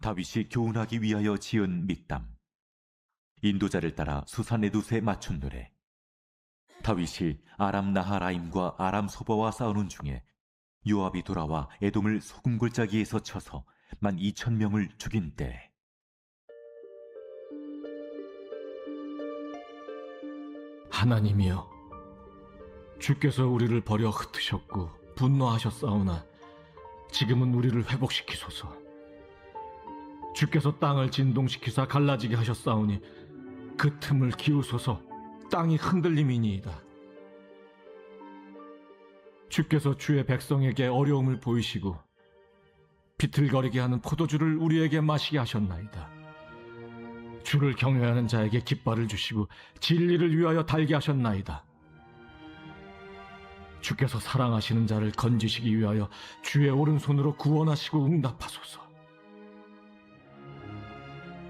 다윗이 교훈하기 위하여 지은 믹담. 인도자를 따라 수산에두세 맞춘 노래. 다윗이 아람 나하라임과 아람 소바와 싸우는 중에 요압이 돌아와 에돔을 소금골짜기에서 쳐서 12,000명을 죽인 때, 하나님이여, 주께서 우리를 버려 흩으셨고 분노하셨사오나 지금은 우리를 회복시키소서. 주께서 땅을 진동시키사 갈라지게 하셨사오니 그 틈을 기우소서. 땅이 흔들림이니이다. 주께서 주의 백성에게 어려움을 보이시고 비틀거리게 하는 포도주를 우리에게 마시게 하셨나이다. 주를 경외하는 자에게 깃발을 주시고 진리를 위하여 달게 하셨나이다. 주께서 사랑하시는 자를 건지시기 위하여 주의 오른손으로 구원하시고 응답하소서.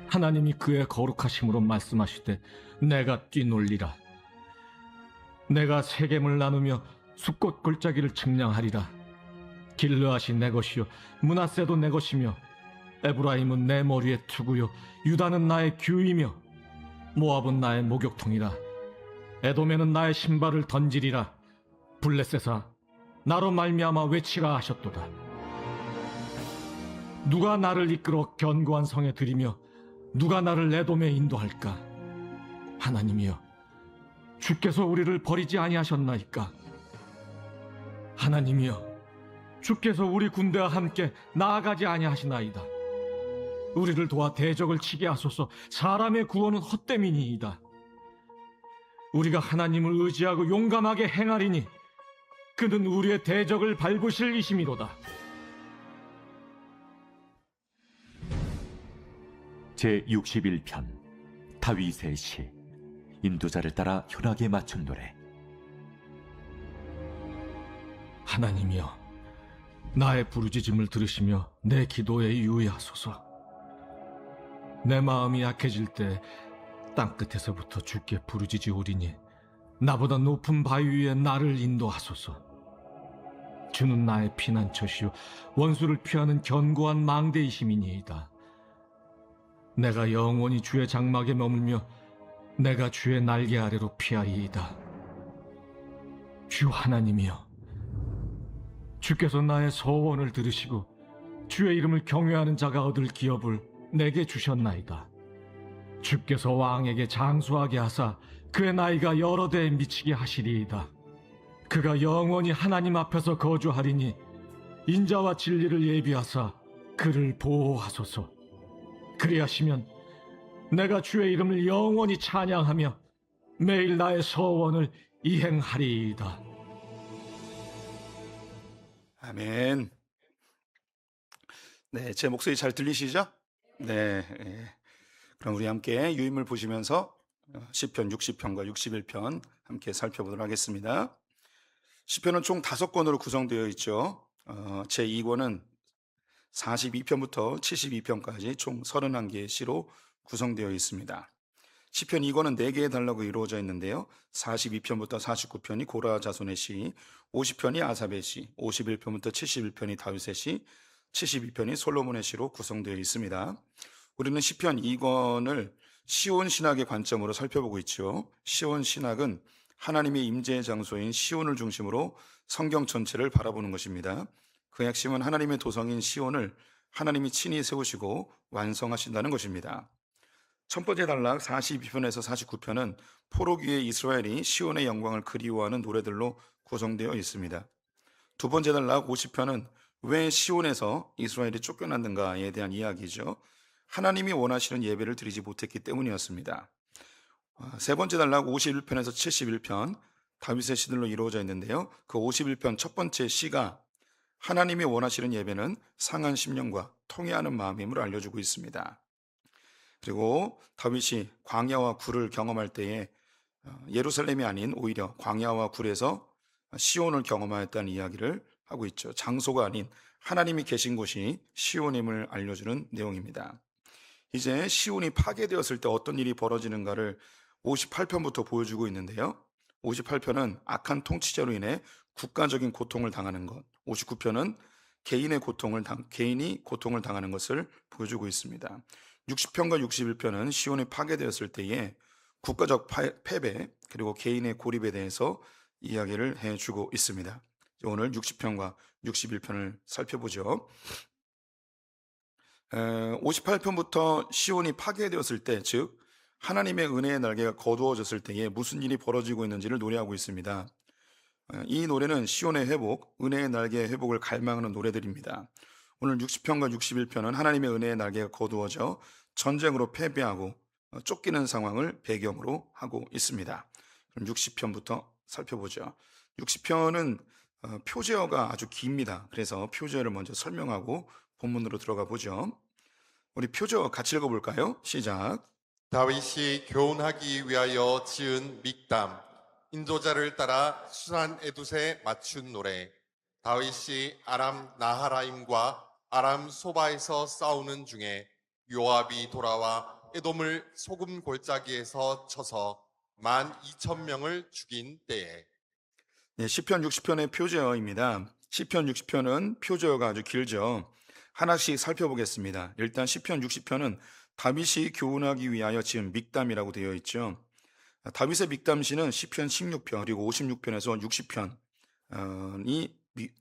하나님이 그의 거룩하심으로 말씀하시되 내가 뛰놀리라. 내가 세겜을 나누며 숫꽃 골짜기를 측량하리라. 길르앗이 내 것이요 므낫세도 내 것이며 에브라임은 내 머리의 투구요 유다는 나의 규이며 모압은 나의 목욕통이라. 에돔에는 나의 신발을 던지리라. 블레셋아, 나로 말미암아 외치라 하셨도다. 누가 나를 이끌어 견고한 성에 들이며 누가 나를 에돔에 인도할까? 하나님이여, 주께서 우리를 버리지 아니하셨나이까? 하나님이여, 주께서 우리 군대와 함께 나아가지 아니하시나이다. 우리를 도와 대적을 치게 하소서. 사람의 구원은 헛됨이니이다. 우리가 하나님을 의지하고 용감하게 행하리니 그는 우리의 대적을 밟으실 이심이로다. 제61편 다윗의 시. 인도자를 따라 현악에 맞춘 노래. 하나님이여, 나의 부르짖음을 들으시며 내 기도에 유의하소서. 내 마음이 약해질 때 땅끝에서부터 주께 부르짖으오리니 나보다 높은 바위 위에 나를 인도하소서. 주는 나의 피난처시요 원수를 피하는 견고한 망대이심이니이다. 내가 영원히 주의 장막에 머물며 내가 주의 날개 아래로 피하리이다. 주 하나님이여, 주께서 나의 소원을 들으시고 주의 이름을 경외하는 자가 얻을 기업을 내게 주셨나이다. 주께서 왕에게 장수하게 하사 그의 나이가 여러 대에 미치게 하시리이다. 그가 영원히 하나님 앞에서 거주하리니 인자와 진리를 예비하사 그를 보호하소서. 그리하시면 내가 주의 이름을 영원히 찬양하며 매일 나의 소원을 이행하리이다. 아멘. 네, 제 목소리 잘 들리시죠? 네. 그럼 우리 함께 유인물 보시면서 시편 60편과 61편 함께 살펴보도록 하겠습니다. 시편은 총 5권으로 구성되어 있죠. 제2권은 42편부터 72편까지 총 31개의 시로 구성되어 있습니다. 시편 2권은 4개의 단락으로 이루어져 있는데요. 42편부터 49편이 고라 자손의 시, 50편이 아삽의 시, 51편부터 71편이 다윗의 시, 72편이 솔로몬의 시로 구성되어 있습니다. 우리는 시편 2권을 시온 신학의 관점으로 살펴보고 있죠. 시온 신학은 하나님의 임재의 장소인 시온을 중심으로 성경 전체를 바라보는 것입니다. 그 핵심은 하나님의 도성인 시온을 하나님이 친히 세우시고 완성하신다는 것입니다. 첫 번째 단락 42편에서 49편은 포로 귀의 이스라엘이 시온의 영광을 그리워하는 노래들로 구성되어 있습니다. 두 번째 단락 50편은 왜 시온에서 이스라엘이 쫓겨났는가에 대한 이야기죠. 하나님이 원하시는 예배를 드리지 못했기 때문이었습니다. 세 번째 단락 51편에서 71편 다윗의 시들로 이루어져 있는데요. 그 51편 첫 번째 시가 하나님이 원하시는 예배는 상한 심령과 통회하는 마음임을 알려주고 있습니다. 그리고 다윗이 광야와 굴을 경험할 때에 예루살렘이 아닌 오히려 광야와 굴에서 시온을 경험하였다는 이야기를 하고 있죠. 장소가 아닌 하나님이 계신 곳이 시온임을 알려주는 내용입니다. 이제 시온이 파괴되었을 때 어떤 일이 벌어지는가를 58편부터 보여주고 있는데요. 58편은 악한 통치자로 인해 국가적인 고통을 당하는 것, 59편은 개인이 고통을 당하는 것을 보여주고 있습니다. 60편과 61편은 시온이 파괴되었을 때의 국가적 패배 그리고 개인의 고립에 대해서 이야기를 해주고 있습니다. 오늘 60편과 61편을 살펴보죠. 58편부터 시온이 파괴되었을 때, 즉 하나님의 은혜의 날개가 거두어졌을 때에 무슨 일이 벌어지고 있는지를 노래하고 있습니다. 이 노래는 시온의 회복, 은혜의 날개의 회복을 갈망하는 노래들입니다. 오늘 60편과 61편은 하나님의 은혜의 날개가 거두어져 전쟁으로 패배하고 쫓기는 상황을 배경으로 하고 있습니다. 그럼 60편부터 살펴보죠. 60편은 표제어가 아주 깁니다. 그래서 표제어를 먼저 설명하고 본문으로 들어가 보죠. 우리 표제어 같이 읽어볼까요? 시작. 다윗이 교훈하기 위하여 지은 믹담, 인도자를 따라 수산 에두스에 맞춘 노래. 다윗이 아람 나하라임과 아람 소바에서 싸우는 중에 요압이 돌아와 에돔을 소금 골짜기에서 쳐서 12,000명을 죽인 때에. 네, 시편 60편의 표제어입니다. 시편 60편은 표제어가 아주 길죠. 하나씩 살펴보겠습니다. 일단 시편 60편은 다윗이 교훈하기 위하여 지은 믹담이라고 되어 있죠. 다윗의 믹담시는 시편 16편 그리고 56편에서 60편이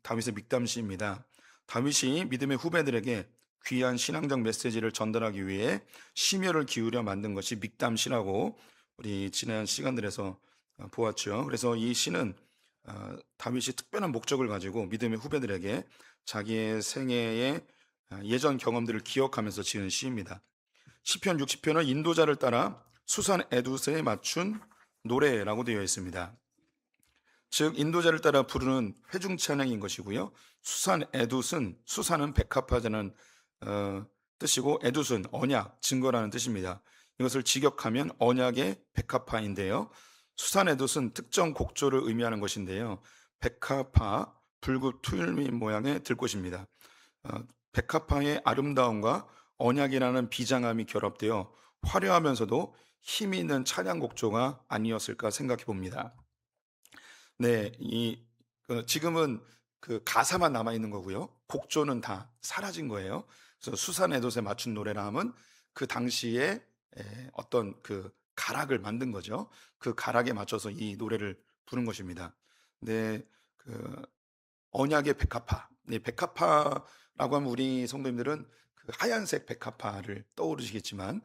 다윗의 믹담시입니다. 다윗이 믿음의 후배들에게 귀한 신앙적 메시지를 전달하기 위해 심혈을 기울여 만든 것이 믹담시라고 우리 지난 시간들에서 보았죠. 그래서 이 시는 다윗이 특별한 목적을 가지고 믿음의 후배들에게 자기의 생애의 예전 경험들을 기억하면서 지은 시입니다. 시편 60편은 인도자를 따라 수산 에두스에 맞춘 노래라고 되어 있습니다. 즉 인도자를 따라 부르는 회중 찬양인 것이고요. 수산은 백합화자는 뜻이고 에두스는 언약, 증거라는 뜻입니다. 이것을 직역하면 언약의 백합화인데요. 수산 에두스는 특정 곡조를 의미하는 것인데요. 백합화, 붉은 투율미 모양의 들꽃입니다. 백합화의 아름다움과 언약이라는 비장함이 결합되어 화려하면서도 힘이 있는 찬양 곡조가 아니었을까 생각해 봅니다. 네, 지금은 그 가사만 남아 있는 거고요. 곡조는 다 사라진 거예요. 그래서 수산 에돗에 맞춘 노래라 함은 그 당시에 어떤 그 가락을 만든 거죠. 그 가락에 맞춰서 이 노래를 부른 것입니다. 네, 그 언약의 백합화. 네, 백합화라고 하면 우리 성도님들은 그 하얀색 백합화를 떠오르시겠지만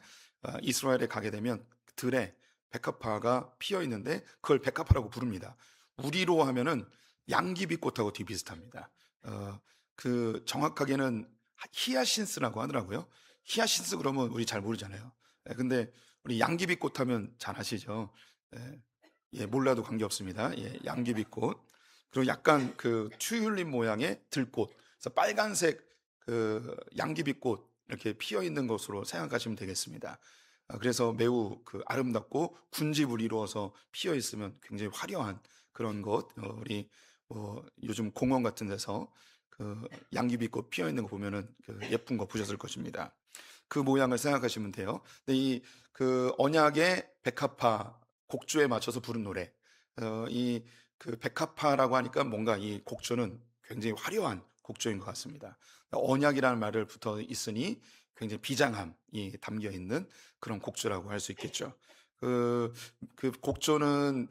이스라엘에 가게 되면 들에 백합화가 피어 있는데 그걸 백합화라고 부릅니다. 우리로 하면은 양귀비꽃하고 뒤 비슷합니다. 그 정확하게는 히아신스라고 하더라고요. 히아신스 그러면 우리 잘 모르잖아요. 근데 우리 양귀비꽃 하면 잘 아시죠? 예, 몰라도 관계없습니다. 예, 양귀비꽃. 그리고 약간 그 튤립 모양의 들꽃. 그래서 빨간색 그 양귀비꽃 이렇게 피어 있는 것으로 생각하시면 되겠습니다. 그래서 매우 그 아름답고 군집을 이루어서 피어 있으면 굉장히 화려한 그런 것. 우리 요즘 공원 같은 데서 그 양귀비꽃 피어 있는 거 보면은 그 예쁜 거 보셨을 것입니다. 그 모양을 생각하시면 돼요. 근데 이 그 언약의 백합화 곡조에 맞춰서 부른 노래. 이 그 백합화라고 하니까 뭔가 이 곡조는 굉장히 화려한 곡조인 것 같습니다. 언약이라는 말을 붙어 있으니 굉장히 비장함이 담겨 있는 그런 곡조라고 할 수 있겠죠. 그 곡조는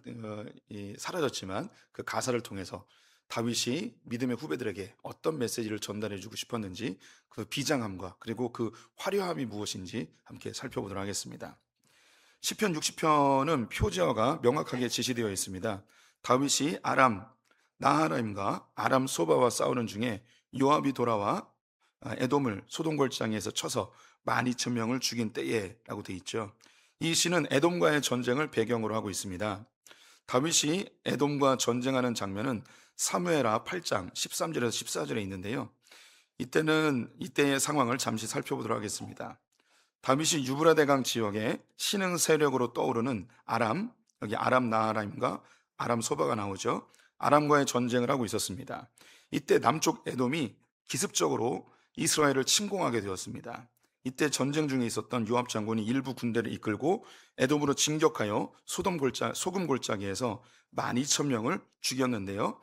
사라졌지만 그 가사를 통해서 다윗이 믿음의 후배들에게 어떤 메시지를 전달해주고 싶었는지 그 비장함과 그리고 그 화려함이 무엇인지 함께 살펴보도록 하겠습니다. 시편 60편은 표제어가 명확하게 제시되어 있습니다. 다윗이 아람 나하라임과 아람 소바와 싸우는 중에 요압이 돌아와 에돔을 소돔골짜기에서 쳐서 12,000명을 죽인 때에 라고 되어 있죠. 이 시는 에돔과의 전쟁을 배경으로 하고 있습니다. 다윗이 에돔과 전쟁하는 장면은 사무엘하 8장 13절에서 14절에 있는데요. 이때의 상황을 잠시 살펴보도록 하겠습니다. 다윗이 유브라데강 지역의 신흥 세력으로 떠오르는 여기 아람 나하라임과 아람 소바가 나오죠. 아람과의 전쟁을 하고 있었습니다. 이때 남쪽 에돔이 기습적으로 이스라엘을 침공하게 되었습니다. 이때 전쟁 중에 있었던 요압 장군이 일부 군대를 이끌고 에돔으로 진격하여 소금 골짜기에서 12,000명을 죽였는데요.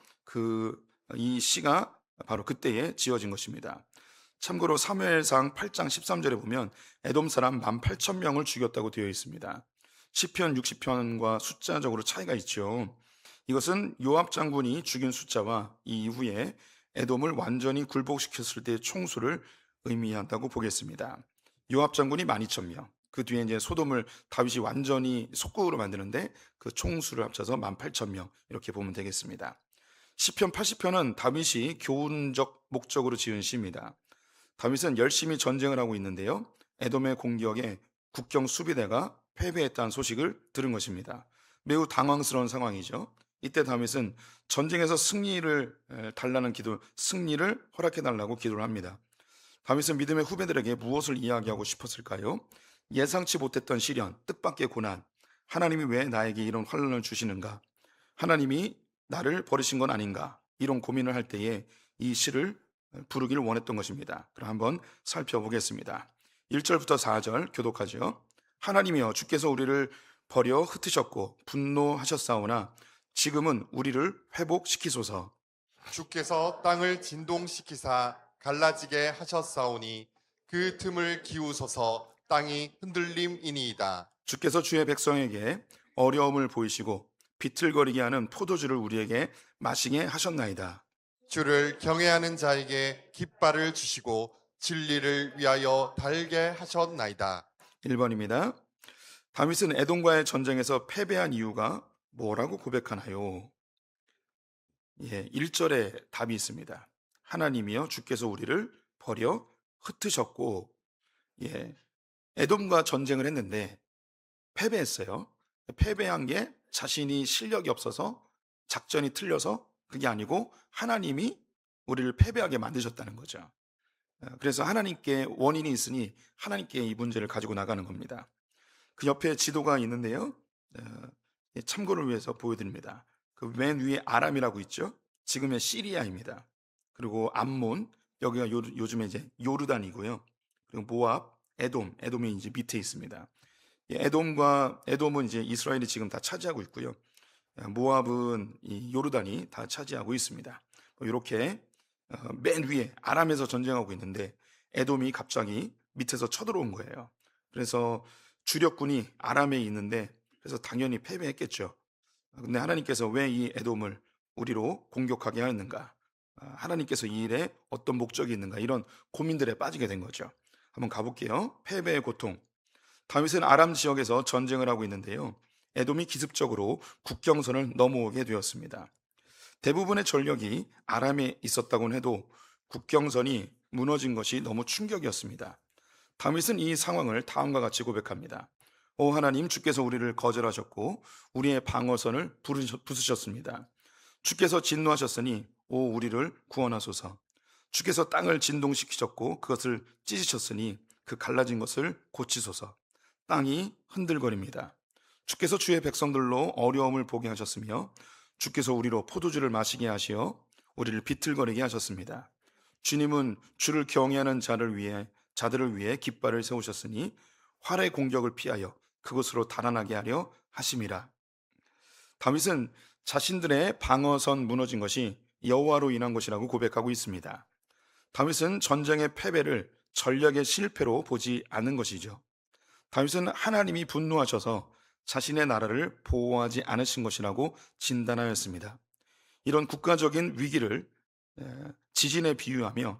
이 시가 바로 그때에 지어진 것입니다. 참고로 사무엘상 8장 13절에 보면 에돔 사람 18,000명을 죽였다고 되어 있습니다. 시편 60편과 숫자적으로 차이가 있죠. 이것은 요압 장군이 죽인 숫자와 이 이후에 에돔을 완전히 굴복시켰을 때의 총수를 의미한다고 보겠습니다. 요압 장군이 12,000명, 그 뒤에 이제 소돔을 다윗이 완전히 속국으로 만드는데 그 총수를 합쳐서 18,000명 이렇게 보면 되겠습니다. 시편 80편은 다윗이 교훈적 목적으로 지은 시입니다. 다윗은 열심히 전쟁을 하고 있는데요. 에돔의 공격에 국경 수비대가 패배했다는 소식을 들은 것입니다. 매우 당황스러운 상황이죠. 이때 다윗은 전쟁에서 승리를 허락해 달라고 기도를 합니다. 다윗은 믿음의 후배들에게 무엇을 이야기하고 싶었을까요? 예상치 못했던 시련, 뜻밖의 고난, 하나님이 왜 나에게 이런 환난을 주시는가? 하나님이 나를 버리신 건 아닌가? 이런 고민을 할 때에 이 시를 부르기를 원했던 것입니다. 그럼 한번 살펴보겠습니다. 1절부터 4절 교독하죠. 하나님이여 주께서 우리를 버려 흩으셨고 분노하셨사오나 지금은 우리를 회복시키소서. 주께서 땅을 진동시키사 갈라지게 하셨사오니 그 틈을 기우소서. 땅이 흔들림이니이다. 주께서 주의 백성에게 어려움을 보이시고 비틀거리게 하는 포도주를 우리에게 마시게 하셨나이다. 주를 경외하는 자에게 깃발을 주시고 진리를 위하여 달게 하셨나이다. 1번입니다. 다윗은 에돔과의 전쟁에서 패배한 이유가 뭐라고 고백하나요? 1절에 답이 있습니다. 하나님이여 주께서 우리를 버려 흩으셨고, 에돔과 전쟁을 했는데 패배했어요. 패배한 게 자신이 실력이 없어서 작전이 틀려서 그게 아니고 하나님이 우리를 패배하게 만드셨다는 거죠. 그래서 하나님께 원인이 있으니 하나님께 이 문제를 가지고 나가는 겁니다. 그 옆에 지도가 있는데요. 참고를 위해서 보여드립니다. 그 맨 위에 아람이라고 있죠. 지금의 시리아입니다. 그리고 암몬, 여기가 요즘에 이제 요르단이고요. 그리고 모압, 에돔이 이제 밑에 있습니다. 에돔은 이제 이스라엘이 지금 다 차지하고 있고요. 모압은 이 요르단이 다 차지하고 있습니다. 이렇게 맨 위에 아람에서 전쟁하고 있는데 에돔이 갑자기 밑에서 쳐들어온 거예요. 그래서 주력군이 아람에 있는데 그래서 당연히 패배했겠죠. 근데 하나님께서 왜 이 에돔을 우리로 공격하게 하였는가? 하나님께서 이 일에 어떤 목적이 있는가? 이런 고민들에 빠지게 된 거죠. 한번 가볼게요. 패배의 고통. 다윗은 아람 지역에서 전쟁을 하고 있는데요. 에돔이 기습적으로 국경선을 넘어오게 되었습니다. 대부분의 전력이 아람에 있었다고는 해도 국경선이 무너진 것이 너무 충격이었습니다. 다윗은 이 상황을 다음과 같이 고백합니다. 오 하나님, 주께서 우리를 거절하셨고 우리의 방어선을 부수셨습니다. 주께서 진노하셨으니 오 우리를 구원하소서. 주께서 땅을 진동시키셨고 그것을 찢으셨으니 그 갈라진 것을 고치소서. 땅이 흔들거립니다. 주께서 주의 백성들로 어려움을 보게 하셨으며 주께서 우리로 포도주를 마시게 하시어 우리를 비틀거리게 하셨습니다. 주님은 주를 경외하는 자들을 위해 깃발을 세우셨으니 활의 공격을 피하여 그곳으로 달아나게 하려 하심이라. 다윗은 자신들의 방어선 무너진 것이 여호와로 인한 것이라고 고백하고 있습니다. 다윗은 전쟁의 패배를 전략의 실패로 보지 않는 것이죠. 다윗은 하나님이 분노하셔서 자신의 나라를 보호하지 않으신 것이라고 진단하였습니다. 이런 국가적인 위기를 지진에 비유하며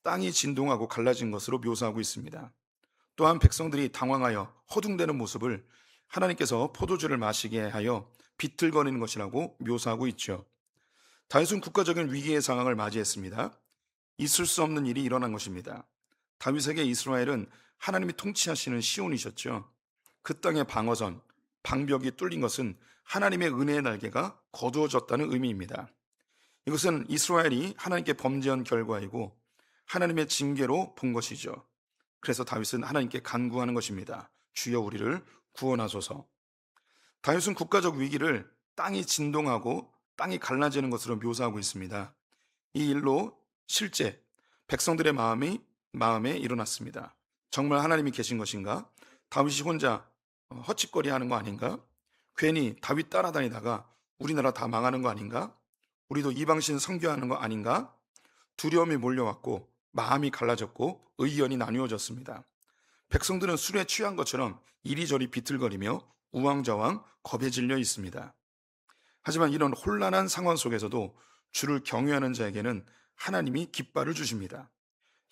땅이 진동하고 갈라진 것으로 묘사하고 있습니다. 또한 백성들이 당황하여 허둥대는 모습을 하나님께서 포도주를 마시게 하여 비틀거리는 것이라고 묘사하고 있죠. 다윗은 국가적인 위기의 상황을 맞이했습니다. 있을 수 없는 일이 일어난 것입니다. 다윗에게 이스라엘은 하나님이 통치하시는 시온이셨죠. 그 땅의 방어선, 방벽이 뚫린 것은 하나님의 은혜의 날개가 거두어졌다는 의미입니다. 이것은 이스라엘이 하나님께 범죄한 결과이고 하나님의 징계로 본 것이죠. 그래서 다윗은 하나님께 간구하는 것입니다. 주여 우리를 구원하소서. 다윗은 국가적 위기를 땅이 진동하고 땅이 갈라지는 것으로 묘사하고 있습니다. 이 일로 실제 백성들의 마음에 일어났습니다. 정말 하나님이 계신 것인가? 다윗이 혼자 헛짓거리 하는 거 아닌가? 괜히 다윗 따라다니다가 우리나라 다 망하는 거 아닌가? 우리도 이방신 선교하는 거 아닌가? 두려움이 몰려왔고 마음이 갈라졌고 의견이 나뉘어졌습니다. 백성들은 술에 취한 것처럼 이리저리 비틀거리며 우왕좌왕 겁에 질려 있습니다. 하지만 이런 혼란한 상황 속에서도 주를 경외하는 자에게는 하나님이 깃발을 주십니다.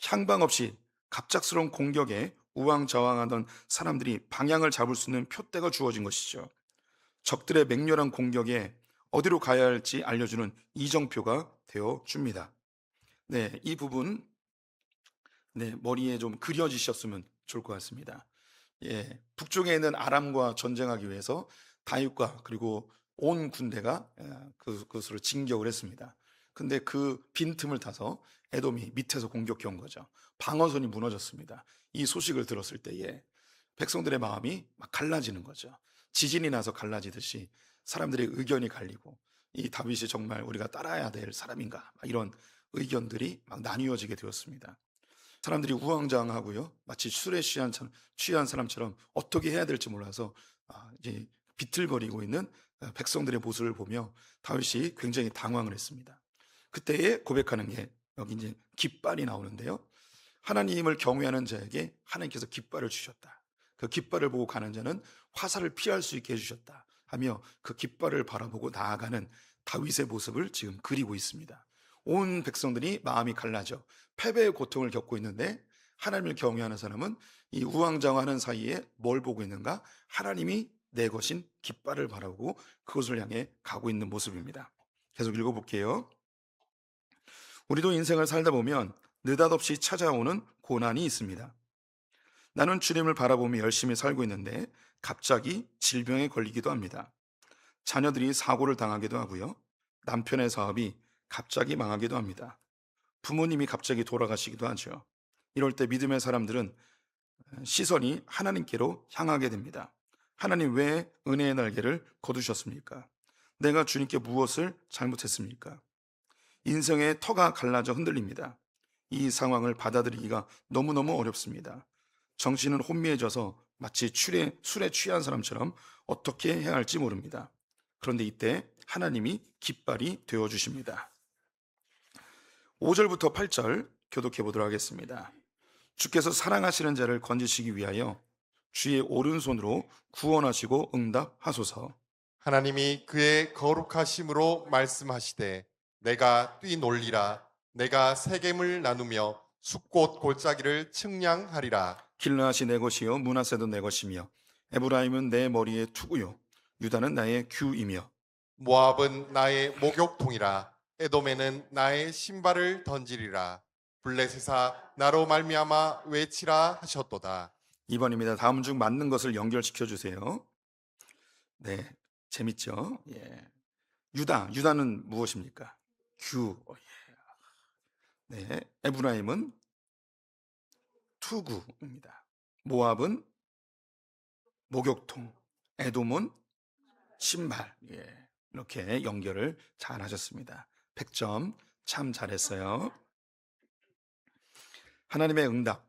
향방 없이 갑작스러운 공격에 우왕좌왕하던 사람들이 방향을 잡을 수 있는 표대가 주어진 것이죠. 적들의 맹렬한 공격에 어디로 가야 할지 알려주는 이정표가 되어 줍니다. 네, 이 부분 머리에 좀 그려지셨으면 좋을 것 같습니다. 예, 북쪽에 있는 아람과 전쟁하기 위해서 다윗과 그리고 온 군대가 그것으로 진격을 했습니다. 근데 그 빈틈을 타서 에돔이 밑에서 공격해 온 거죠. 방어선이 무너졌습니다. 이 소식을 들었을 때에 백성들의 마음이 막 갈라지는 거죠. 지진이 나서 갈라지듯이 사람들의 의견이 갈리고 이 다윗이 정말 우리가 따라야 될 사람인가 막 이런 의견들이 막 나뉘어지게 되었습니다. 사람들이 우왕좌왕하고요, 마치 술에 취한 사람처럼 어떻게 해야 될지 몰라서 이제 비틀거리고 있는 백성들의 모습을 보며 다윗이 굉장히 당황을 했습니다. 그때에 고백하는 게 여기 이제 깃발이 나오는데요. 하나님을 경외하는 자에게 하나님께서 깃발을 주셨다. 그 깃발을 보고 가는 자는 화살을 피할 수 있게 해주셨다 하며 그 깃발을 바라보고 나아가는 다윗의 모습을 지금 그리고 있습니다. 온 백성들이 마음이 갈라져 패배의 고통을 겪고 있는데 하나님을 경외하는 사람은 이 우왕좌왕하는 사이에 뭘 보고 있는가? 하나님이 내 것인 깃발을 바라보고 그것을 향해 가고 있는 모습입니다. 계속 읽어볼게요. 우리도 인생을 살다 보면 느닷없이 찾아오는 고난이 있습니다. 나는 주님을 바라보며 열심히 살고 있는데 갑자기 질병에 걸리기도 합니다. 자녀들이 사고를 당하기도 하고요. 남편의 사업이 갑자기 망하기도 합니다. 부모님이 갑자기 돌아가시기도 하죠. 이럴 때 믿음의 사람들은 시선이 하나님께로 향하게 됩니다. 하나님, 왜 은혜의 날개를 거두셨습니까? 내가 주님께 무엇을 잘못했습니까? 인생의 터가 갈라져 흔들립니다. 이 상황을 받아들이기가 너무너무 어렵습니다. 정신은 혼미해져서 마치 술에 취한 사람처럼 어떻게 해야 할지 모릅니다. 그런데 이때 하나님이 깃발이 되어주십니다. 5절부터 8절 교독해 보도록 하겠습니다. 주께서 사랑하시는 자를 건지시기 위하여 주의 오른손으로 구원하시고 응답하소서. 하나님이 그의 거룩하심으로 말씀하시되 내가 뛰놀리라. 내가 세겜을 나누며 숫꽃 골짜기를 측량하리라. 길르앗이 내 것이요 므낫세도 내 것이며 에브라임은 내 머리의 투구요 유다는 나의 규이며 모압은 나의 목욕통이라. 에돔에는 나의 신발을 던지리라. 블레셋아 나로 말미암아 외치라 하셨도다. 2번입니다. 다음 중 맞는 것을 연결시켜 주세요. 네, 재밌죠? 예. 유다는 무엇입니까? 규. 네, 에브라임은 투구입니다. 모압은 목욕통, 에돔은 신발. 예, 이렇게 연결을 잘 하셨습니다. 100점. 참 잘했어요. 하나님의 응답.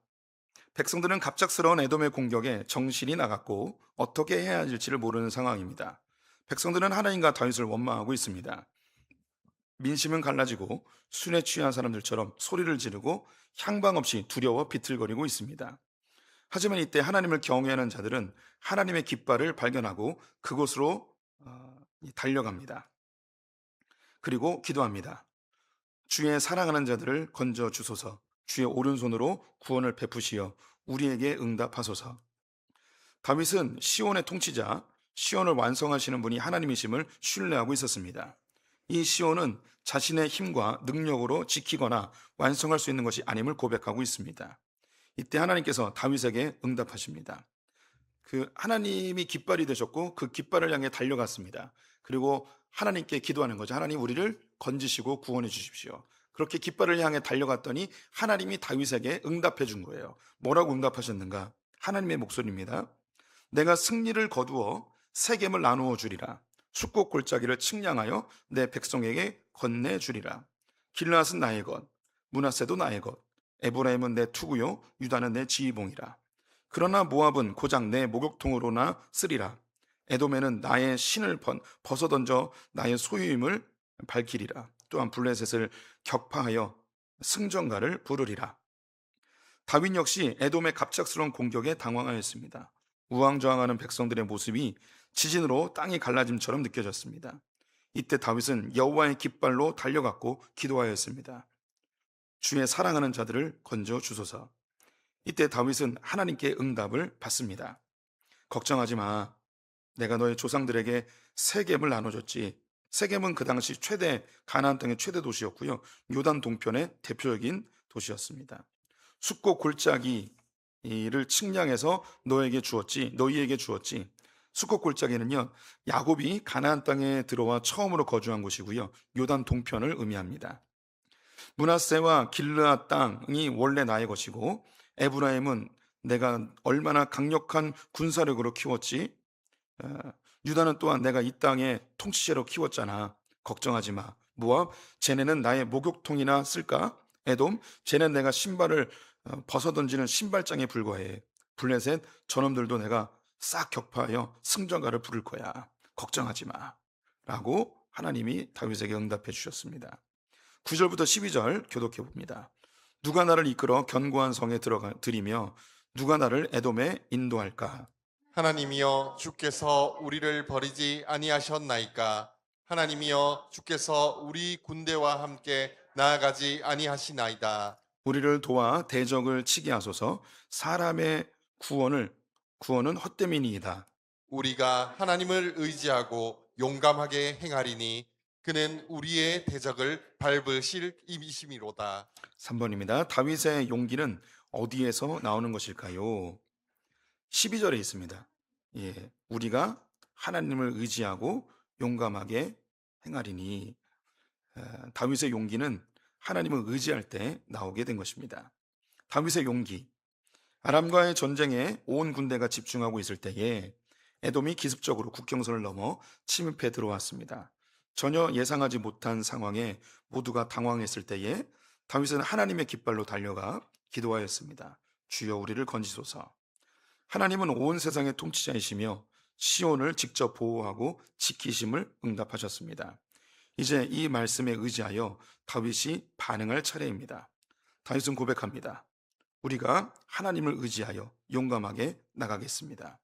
백성들은 갑작스러운 에돔의 공격에 정신이 나갔고 어떻게 해야 할지를 모르는 상황입니다. 백성들은 하나님과 다윗을 원망하고 있습니다. 민심은 갈라지고 술에 취한 사람들처럼 소리를 지르고 향방 없이 두려워 비틀거리고 있습니다. 하지만 이때 하나님을 경외하는 자들은 하나님의 깃발을 발견하고 그곳으로 달려갑니다. 그리고 기도합니다. 주의 사랑하는 자들을 건져 주소서. 주의 오른손으로 구원을 베푸시어 우리에게 응답하소서. 다윗은 시온의 통치자, 시온을 완성하시는 분이 하나님이심을 신뢰하고 있었습니다. 이 시온은 자신의 힘과 능력으로 지키거나 완성할 수 있는 것이 아님을 고백하고 있습니다. 이때 하나님께서 다윗에게 응답하십니다. 그 하나님이 깃발이 되셨고 그 깃발을 향해 달려갔습니다. 그리고 하나님께 기도하는 거죠. 하나님, 우리를 건지시고 구원해 주십시오. 그렇게 깃발을 향해 달려갔더니 하나님이 다윗에게 응답해 준 거예요. 뭐라고 응답하셨는가? 하나님의 목소리입니다. 내가 승리를 거두어 세겜을 나누어 주리라. 숫꽃 골짜기를 측량하여 내 백성에게 건네주리라. 길르앗은 나의 것, 므낫세도 나의 것, 에브라임은 내 투구요 유다는 내 지휘봉이라. 그러나 모압은 고작 내 목욕통으로나 쓰리라. 에돔에는 나의 신을 벗어던져 나의 소유임을 밝히리라. 또한 블레셋을 격파하여 승전가를 부르리라. 다윗 역시 에돔의 갑작스러운 공격에 당황하였습니다. 우왕좌왕하는 백성들의 모습이 지진으로 땅이 갈라짐처럼 느껴졌습니다. 이때 다윗은 여호와의 깃발로 달려갔고 기도하였습니다. 주의 사랑하는 자들을 건져 주소서. 이때 다윗은 하나님께 응답을 받습니다. 걱정하지 마. 내가 너의 조상들에게 세겜을 나눠줬지. 세겜은 그 당시 가나안 땅의 최대 도시였고요. 요단 동편의 대표적인 도시였습니다. 숫고 골짜기를 측량해서 너희에게 주었지. 숫고 골짜기는요, 야곱이 가나안 땅에 들어와 처음으로 거주한 곳이고요. 요단 동편을 의미합니다. 므낫세와 길르앗 땅이 원래 나의 것이고, 에브라임은 내가 얼마나 강력한 군사력으로 키웠지. 유다는 또한 내가 이 땅의 통치자로 키웠잖아. 걱정하지 마. 모압, 쟤네는 나의 목욕통이나 쓸까? 에돔, 쟤는 내가 신발을 벗어던지는 신발장에 불과해. 블레셋, 저놈들도 내가 싹 격파하여 승전가를 부를 거야. 걱정하지 마. 라고 하나님이 다윗에게 응답해 주셨습니다. 9절부터 12절 교독해 봅니다. 누가 나를 이끌어 견고한 성에 들이며 누가 나를 에돔에 인도할까? 하나님이여 주께서 우리를 버리지 아니하셨나이까. 하나님이여 주께서 우리 군대와 함께 나아가지 아니하시나이다. 우리를 도와 대적을 치게 하소서. 사람의 구원은 헛됨이니이다. 우리가 하나님을 의지하고 용감하게 행하리니 그는 우리의 대적을 밟으실 이심이로다. 3번입니다. 다윗의 용기는 어디에서 나오는 것일까요? 12절에 있습니다. 우리가 하나님을 의지하고 용감하게 행하리니. 다윗의 용기는 하나님을 의지할 때 나오게 된 것입니다. 다윗의 용기. 아람과의 전쟁에 온 군대가 집중하고 있을 때에 에돔이 기습적으로 국경선을 넘어 침입해 들어왔습니다. 전혀 예상하지 못한 상황에 모두가 당황했을 때에 다윗은 하나님의 깃발로 달려가 기도하였습니다. 주여 우리를 건지소서. 하나님은 온 세상의 통치자이시며 시온을 직접 보호하고 지키심을 응답하셨습니다. 이제 이 말씀에 의지하여 다윗이 반응할 차례입니다. 다윗은 고백합니다. 우리가 하나님을 의지하여 용감하게 나가겠습니다.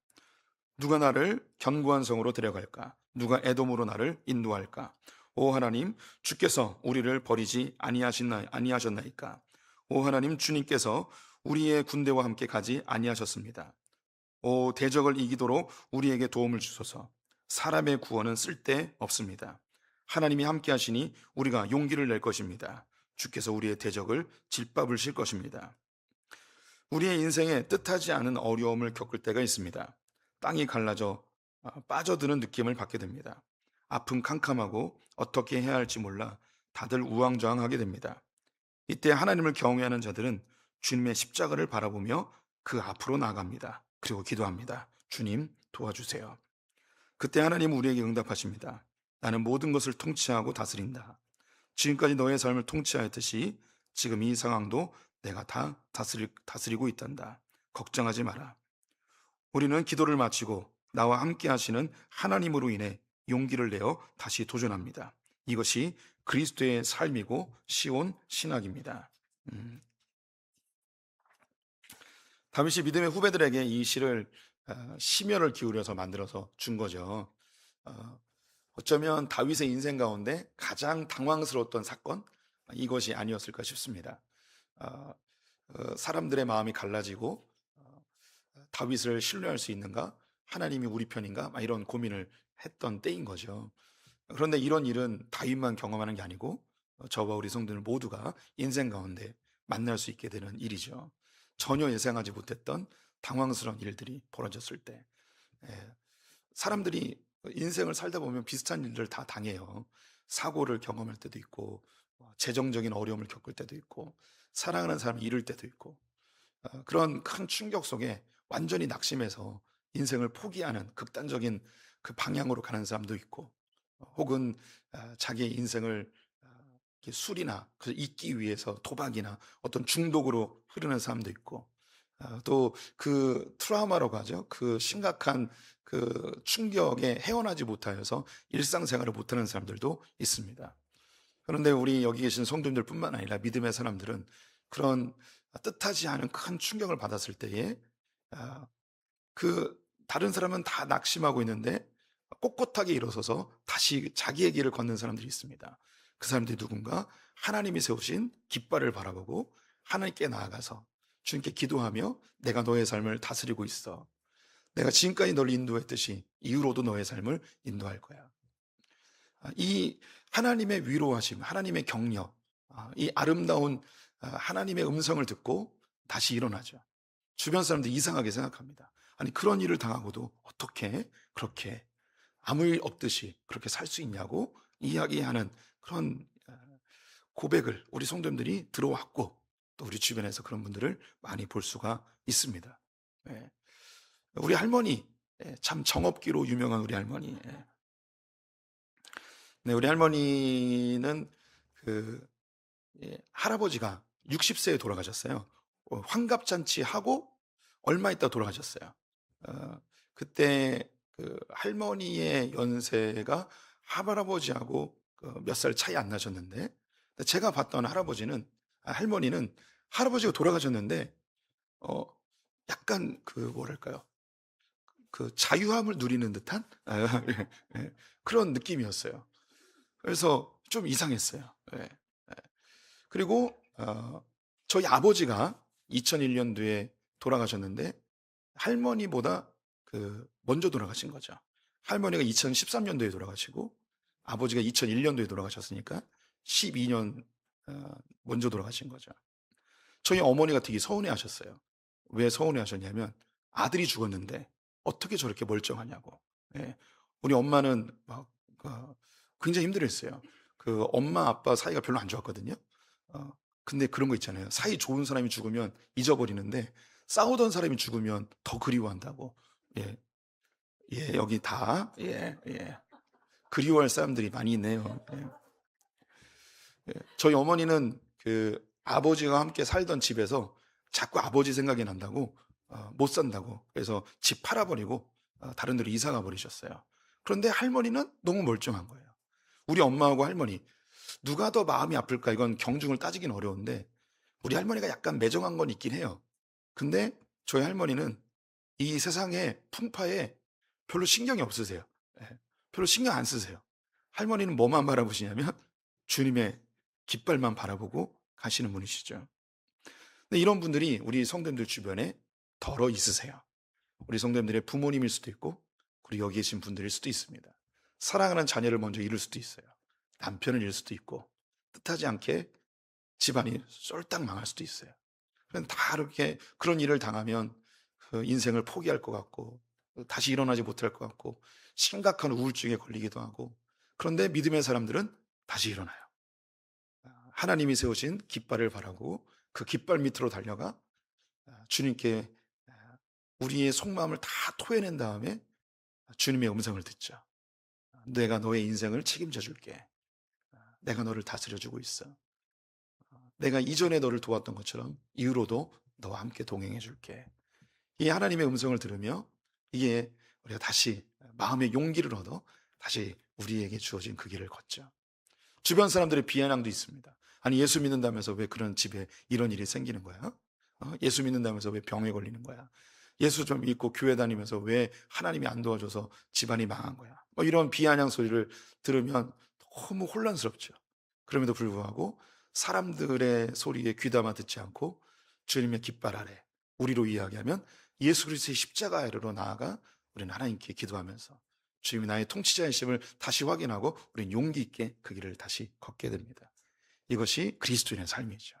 누가 나를 견고한 성으로 데려갈까? 누가 에돔으로 나를 인도할까? 오 하나님, 주께서 우리를 버리지 아니하셨나이까? 오 하나님, 주님께서 우리의 군대와 함께 가지 아니하셨습니다. 오 대적을 이기도록 우리에게 도움을 주소서. 사람의 구원은 쓸데없습니다. 하나님이 함께 하시니 우리가 용기를 낼 것입니다. 주께서 우리의 대적을 짓밟으실 것입니다. 우리의 인생에 뜻하지 않은 어려움을 겪을 때가 있습니다. 땅이 갈라져 빠져드는 느낌을 받게 됩니다. 아픔 캄캄하고 어떻게 해야 할지 몰라 다들 우왕좌왕하게 됩니다. 이때 하나님을 경외하는 자들은 주님의 십자가를 바라보며 그 앞으로 나아갑니다. 그리고 기도합니다. 주님 도와주세요. 그때 하나님은 우리에게 응답하십니다. 나는 모든 것을 통치하고 다스린다. 지금까지 너의 삶을 통치하였듯이 지금 이 상황도 내가 다 다스리고 있단다. 걱정하지 마라. 우리는 기도를 마치고 나와 함께 하시는 하나님으로 인해 용기를 내어 다시 도전합니다. 이것이 그리스도의 삶이고 시온 신학입니다. 다윗이 믿음의 후배들에게 이 시를 심혈을 기울여서 만들어서 준 거죠. 어쩌면 다윗의 인생 가운데 가장 당황스러웠던 사건, 이것이 아니었을까 싶습니다. 사람들의 마음이 갈라지고 다윗을 신뢰할 수 있는가? 하나님이 우리 편인가? 이런 고민을 했던 때인 거죠. 그런데 이런 일은 다윗만 경험하는 게 아니고 저와 우리 성도들 모두가 인생 가운데 만날 수 있게 되는 일이죠. 전혀 예상하지 못했던 당황스러운 일들이 벌어졌을 때, 사람들이 인생을 살다 보면 비슷한 일들을 다 당해요. 사고를 경험할 때도 있고, 재정적인 어려움을 겪을 때도 있고, 사랑하는 사람을 잃을 때도 있고, 그런 큰 충격 속에 완전히 낙심해서 인생을 포기하는 극단적인 그 방향으로 가는 사람도 있고, 혹은 자기의 인생을 술이나 잊기 위해서 도박이나 어떤 중독으로 흐르는 사람도 있고, 또 그 트라우마라고 하죠. 그 심각한 그 충격에 헤어나지 못하여서 일상생활을 못하는 사람들도 있습니다. 그런데 우리 여기 계신 성도님들뿐만 아니라 믿음의 사람들은 그런 뜻하지 않은 큰 충격을 받았을 때에 아, 그 다른 사람은 다 낙심하고 있는데 꼿꼿하게 일어서서 다시 자기의 길을 걷는 사람들이 있습니다. 그 사람들이 누군가 하나님이 세우신 깃발을 바라보고 하나님께 나아가서 주님께 기도하며 내가 너의 삶을 다스리고 있어. 내가 지금까지 널 인도했듯이 이후로도 너의 삶을 인도할 거야. 이 하나님의 위로하심, 하나님의 격려, 이 아름다운 하나님의 음성을 듣고 다시 일어나죠. 주변 사람들이 이상하게 생각합니다. 아니 그런 일을 당하고도 어떻게 그렇게 아무 일 없듯이 그렇게 살 수 있냐고 이야기하는 그런 고백을 우리 성도님들이 들어왔고 또 우리 주변에서 그런 분들을 많이 볼 수가 있습니다. 예. 우리 할머니, 참 정업기로 유명한 우리 할머니. 네, 우리 할머니는 할아버지가 60세에 돌아가셨어요. 환갑잔치 하고 얼마 있다 돌아가셨어요. 그때 그 할머니의 연세가 할아버지하고 몇 살 차이 안 나셨는데 제가 봤던 할머니는 할아버지가 돌아가셨는데 약간 그 뭐랄까요? 그 자유함을 누리는 듯한 그런 느낌이었어요. 그래서 좀 이상했어요. 그리고 저희 아버지가 2001년도에 돌아가셨는데 할머니보다 먼저 돌아가신 거죠. 할머니가 2013년도에 돌아가시고 아버지가 2001년도에 돌아가셨으니까 12년 먼저 돌아가신 거죠. 저희 어머니가 되게 서운해하셨어요. 왜 서운해하셨냐면 아들이 죽었는데 어떻게 저렇게 멀쩡하냐고. 우리 엄마는 막 굉장히 힘들었어요. 그 엄마 아빠 사이가 별로 안 좋았거든요. 근데 그런 거 있잖아요. 사이 좋은 사람이 죽으면 잊어버리는데 싸우던 사람이 죽으면 더 그리워한다고. 여기 다 그리워할 사람들이 많이 있네요. 저희 어머니는 그 아버지가 함께 살던 집에서 자꾸 아버지 생각이 난다고 못 산다고 그래서 집 팔아버리고 다른 데로 이사가 버리셨어요. 그런데 할머니는 너무 멀쩡한 거예요. 우리 엄마하고 할머니 누가 더 마음이 아플까 이건 경중을 따지긴 어려운데 우리 할머니가 약간 매정한 건 있긴 해요. 근데 저희 할머니는 이 세상의 풍파에 별로 신경이 없으세요. 별로 신경 안 쓰세요. 할머니는 뭐만 바라보시냐면 주님의 깃발만 바라보고 가시는 분이시죠. 근데 이런 분들이 우리 성도님들 주변에 덜어 있으세요. 우리 성도님들의 부모님일 수도 있고 그리고 여기 계신 분들일 수도 있습니다. 사랑하는 자녀를 먼저 잃을 수도 있어요. 남편을 잃을 수도 있고 뜻하지 않게 집안이 쏠딱 망할 수도 있어요. 다 이렇게 그런 일을 당하면 그 인생을 포기할 것 같고 다시 일어나지 못할 것 같고 심각한 우울증에 걸리기도 하고 그런데 믿음의 사람들은 다시 일어나요. 하나님이 세우신 깃발을 바라고 그 깃발 밑으로 달려가 주님께 우리의 속마음을 다 토해낸 다음에 주님의 음성을 듣죠. 내가 너의 인생을 책임져 줄게. 내가 너를 다스려주고 있어. 내가 이전에 너를 도왔던 것처럼 이후로도 너와 함께 동행해 줄게. 이 하나님의 음성을 들으며 이게 우리가 다시 마음의 용기를 얻어 다시 우리에게 주어진 그 길을 걷죠. 주변 사람들의 비아냥도 있습니다. 아니 예수 믿는다면서 왜 그런 집에 이런 일이 생기는 거야? 예수 믿는다면서 왜 병에 걸리는 거야? 예수 좀 믿고 교회 다니면서 왜 하나님이 안 도와줘서 집안이 망한 거야? 이런 비아냥 소리를 들으면 너무 혼란스럽죠. 그럼에도 불구하고 사람들의 소리에 귀담아 듣지 않고 주님의 깃발 아래 우리로 이야기하면 예수 그리스도의 십자가 아래로 나아가 우리는 하나님께 기도하면서 주님이 나의 통치자이심을 다시 확인하고 우리는 용기 있게 그 길을 다시 걷게 됩니다. 이것이 그리스도인의 삶이죠.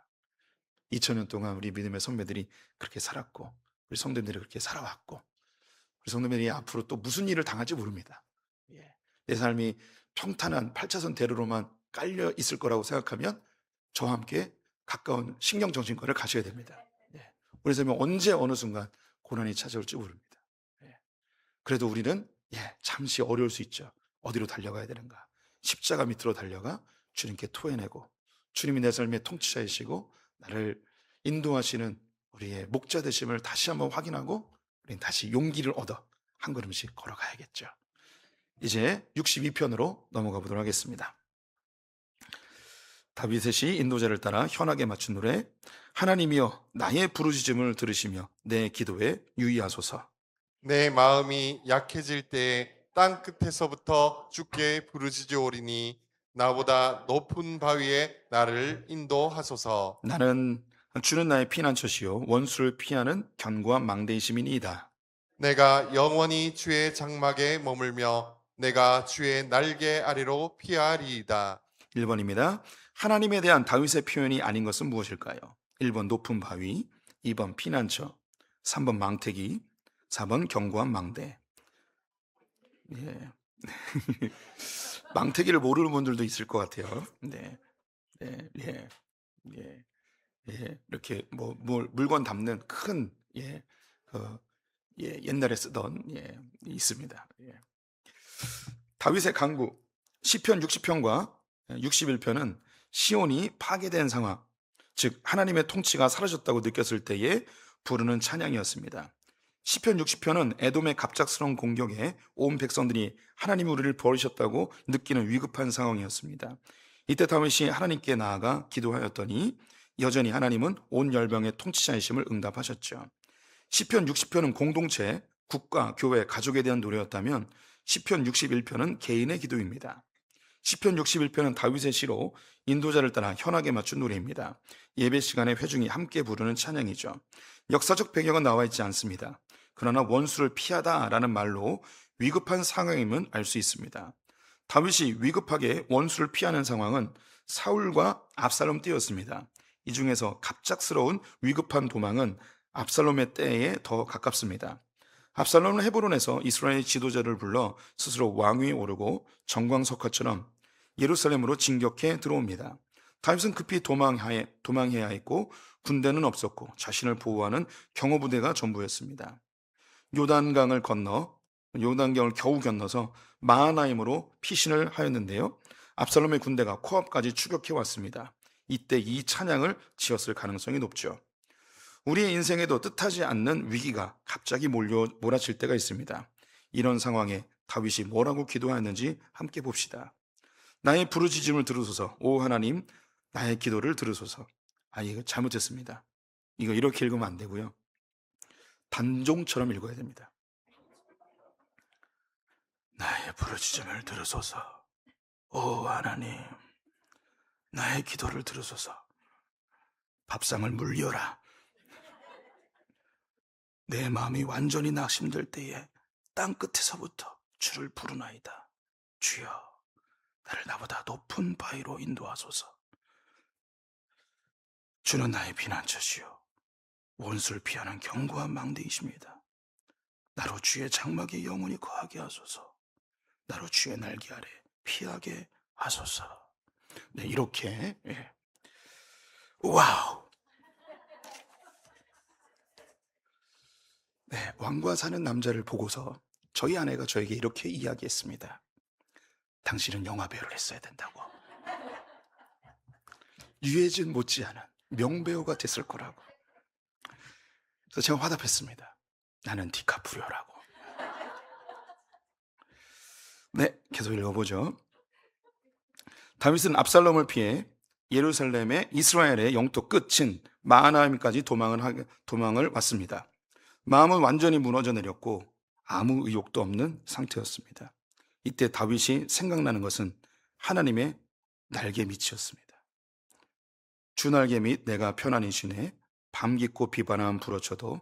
2000년 동안 우리 믿음의 선배들이 그렇게 살았고 우리 성도님들이 그렇게 살아왔고 우리 성도님들이 앞으로 또 무슨 일을 당할지 모릅니다. 내 삶이 평탄한 8차선 대로로만 깔려 있을 거라고 생각하면 저와 함께 가까운 신경정신과를 가셔야 됩니다. 우리 삶이 언제 어느 순간 고난이 찾아올지 모릅니다. 그래도 우리는 잠시 어려울 수 있죠. 어디로 달려가야 되는가? 십자가 밑으로 달려가 주님께 토해내고 주님이 내 삶의 통치자이시고 나를 인도하시는 우리의 목자 되심을 다시 한번 확인하고 우리는 다시 용기를 얻어 한 걸음씩 걸어가야겠죠. 이제 62편으로 넘어가 보도록 하겠습니다. 다윗의 인도자를 따라 현악에 맞춘 노래. 하나님이여 나의 부르짖음을 들으시며 내 기도에 유의하소서. 내 마음이 약해질 때에 땅 끝에서부터 주께 부르짖으오리니 나보다 높은 바위에 나를 인도하소서. 주는 나의 피난처시요 원수를 피하는 견고한 망대이심이니이다. 내가 영원히 주의 장막에 머물며 내가 주의 날개 아래로 피하리이다. 1번입니다. 하나님에 대한 다윗의 표현이 아닌 것은 무엇일까요? 1번 높은 바위, 2번 피난처, 3번 망태기, 4번 견고한 망대. 예. 망태기를 모르는 분들도 있을 것 같아요. 네. 네. 예. 예. 예. 이렇게 물건 담는 큰 옛날에 쓰던 있습니다. 예. 다윗의 강구 시편 60편과 61편은 시온이 파괴된 상황, 즉 하나님의 통치가 사라졌다고 느꼈을 때에 부르는 찬양이었습니다. 시편 60편은 에돔의 갑작스러운 공격에 온 백성들이 하나님이 우리를 버리셨다고 느끼는 위급한 상황이었습니다. 이때 다윗이 하나님께 나아가 기도하였더니 여전히 하나님은 온 열방의 통치자이심을 응답하셨죠. 시편 60편은 공동체, 국가, 교회, 가족에 대한 노래였다면 시편 61편은 개인의 기도입니다. 시편 61편은 다윗의 시로 인도자를 따라 현악에 맞춘 노래입니다. 예배 시간에 회중이 함께 부르는 찬양이죠. 역사적 배경은 나와 있지 않습니다. 그러나 원수를 피하다라는 말로 위급한 상황임은 알 수 있습니다. 다윗이 위급하게 원수를 피하는 상황은 사울과 압살롬 때였습니다. 이 중에서 갑작스러운 위급한 도망은 압살롬의 때에 더 가깝습니다. 압살롬은 헤브론에서 이스라엘 지도자를 불러 스스로 왕위에 오르고 정광석화처럼 예루살렘으로 진격해 들어옵니다. 다윗은 급히 도망해야 했고 군대는 없었고 자신을 보호하는 경호부대가 전부였습니다. 요단강을 겨우 건너서 마하나임으로 피신을 하였는데요. 압살롬의 군대가 코앞까지 추격해 왔습니다. 이때 이 찬양을 지었을 가능성이 높죠. 우리의 인생에도 뜻하지 않는 위기가 갑자기 몰아칠 때가 있습니다. 이런 상황에 다윗이 뭐라고 기도하였는지 함께 봅시다. 나의 부르짖음을 들으소서. 오 하나님, 나의 기도를 들으소서. 이거 잘못했습니다. 이거 이렇게 읽으면 안 되고요. 단종처럼 읽어야 됩니다. 나의 부르짖음을 들으소서. 오 하나님, 나의 기도를 들으소서. 밥상을 물려라. 내 마음이 완전히 낙심될 때에 땅 끝에서부터 주를 부르나이다. 주여, 나를 나보다 높은 바위로 인도하소서. 주는 나의 피난처시요 원수를 피하는 견고한 망대이십니다. 나로 주의 장막에 영원히 거하게 하소서. 나로 주의 날개 아래 피하게 하소서. 네, 이렇게 와우. 네, 왕과 사는 남자를 보고서 저희 아내가 저에게 이렇게 이야기했습니다. 당신은 영화 배우를 했어야 된다고. 유해진 못지않은 명배우가 됐을 거라고. 그래서 제가 화답했습니다. 나는 디카프리오라고. 네, 계속 읽어보죠. 다윗은 압살롬을 피해 예루살렘의 이스라엘의 영토 끝인 마하나임까지 도망을 왔습니다. 마음은 완전히 무너져 내렸고 아무 의욕도 없는 상태였습니다. 이때 다윗이 생각나는 것은 하나님의 날개 밑이었습니다. 주 날개 밑 내가 편안히 쉬네. 밤 깊고 비바람 불어쳐도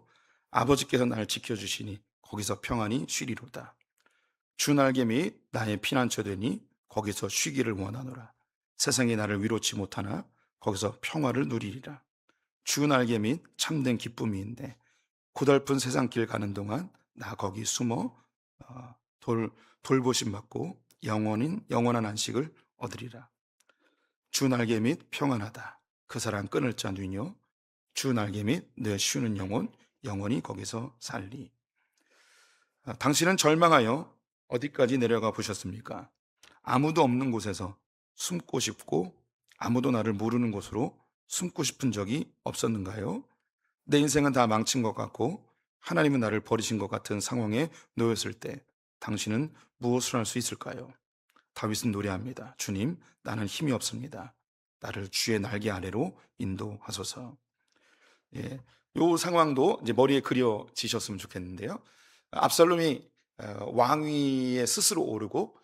아버지께서 나를 지켜주시니 거기서 평안히 쉬리로다. 주 날개 밑 나의 피난처 되니 거기서 쉬기를 원하노라. 세상이 나를 위로치 못하나 거기서 평화를 누리리라. 주 날개 밑 참된 기쁨이인데 고달픈 세상길 가는 동안 나 거기 숨어 돌보심 받고 영원한 안식을 얻으리라. 주 날개 밑 평안하다. 그 사람 끊을 자 누이뇨. 주 날개 밑 내 쉬는 영혼 영원히 거기서 살리. 당신은 절망하여 어디까지 내려가 보셨습니까? 아무도 없는 곳에서 숨고 싶고 아무도 나를 모르는 곳으로 숨고 싶은 적이 없었는가요? 내 인생은 다 망친 것 같고 하나님은 나를 버리신 것 같은 상황에 놓였을 때 당신은 무엇을 할 수 있을까요? 다윗은 노래합니다. 주님, 나는 힘이 없습니다. 나를 주의 날개 아래로 인도하소서. 예, 요 상황도 이제 머리에 그려지셨으면 좋겠는데요. 압살롬이 왕위에 스스로 오르고